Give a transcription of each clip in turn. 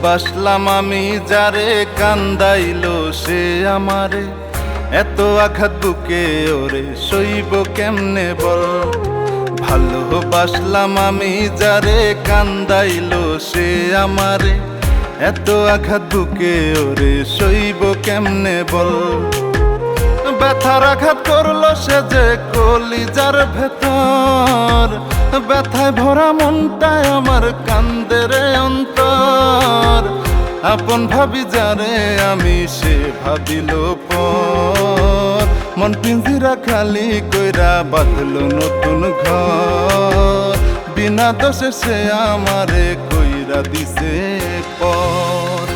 ভালোবাসলাম আমি যারে, কান্দাইলো সে আমারে। এত আঘাত বুকে ওরে সইব কেমনে বল। ভালোবাসলাম আমি যারে, কান্দাইলো সে আমারে। এত আঘাত বুকে ওরে সইব কেমনে বল। ব্যথার আঘাত করলো সে যে কলিজার ভেতর, ব্যথায় ভরা মনটায় আমার কান্দে রে অন্তর। আপন ভাবি যারে আমি সে ভাবিল পর, মন পিঞ্জিরা খালি কইরা বাঁধলো নতুন ঘর। বিনা দোষে সে আমারে কইরা দিছে পর।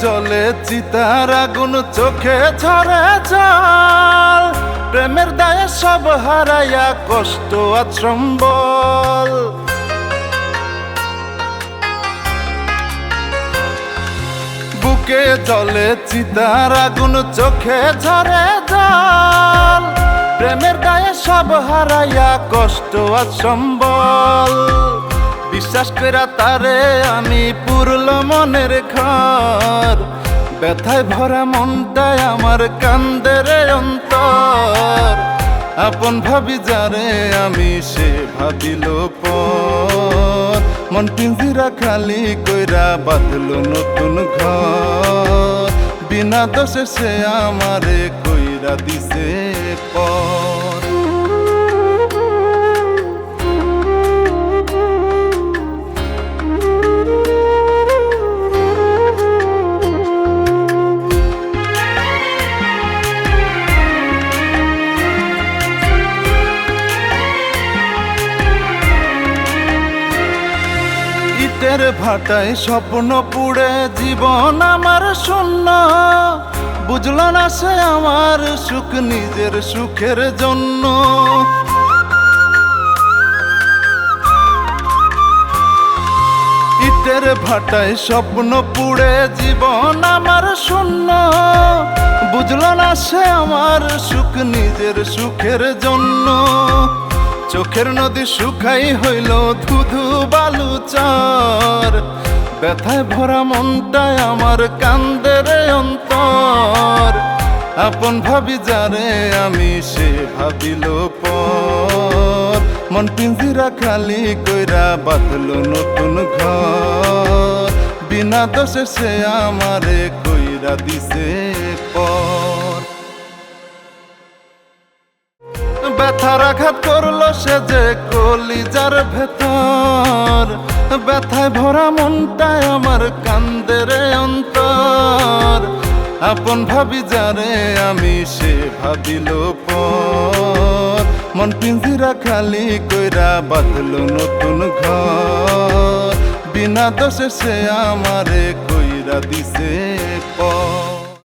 জলে চিতার আগুন, চোখে ঝরে জল। প্রেমের দায়ে সব হারাইয়া কষ্ট আশ্রম্বল। বুকে জলে চিতার আগুন, চোখে ঝরে জল। প্রেমের দায়ে সব হারাইয়া কষ্ট আশ্রম্বল। বিশ্বাস কইরা তারে আমি পুরল মনের ঘর। ব্যথায় ভরা মনটায় আমার কান্দে রে অন্তর। আপন ভাবি যারে আমি সে ভাবিল পর, মন পিঞ্জিরা খালি কইরা বাঁধলো নতুন ঘর। বিনা দোষে সে আমারে কইরা দিছে পর। ইটের ভাটায় স্বপ্ন পুড়ে জীবন আমার শূন্য। বুঝল না সে আমার সুখ নিজের সুখের জন্য। ইটের ভাটায় স্বপ্ন পুড়ে জীবন আমার শূন্য। বুঝল না সে আমার সুখ নিজের সুখের জন্য। চোখের নদী শুকাই হইল ধুধু বালু চর। ব্যথায় ভরা মনটায় আমার কান্দে রে অন্তর। আপন ভাবি যারে আমি সে ভাবিল পর, মন পিঞ্জিরা খালি কইরা বাঁধলো নতুন ঘর। বিনা দোষে সে আমারে কইরা দিছে পর। ব্যথার আঘাত করলো সে যে কলিজার ভেতর, ব্যথায় ভরা মনটায় আমার কান্দে রে অন্তর। আপন ভাবি যারে আমি সে ভাবিল পর, মন পিঞ্জিরা খালি কইরা বাঁধলো নতুন ঘর। বিনা দোষে সে আমারে কইরা দিছে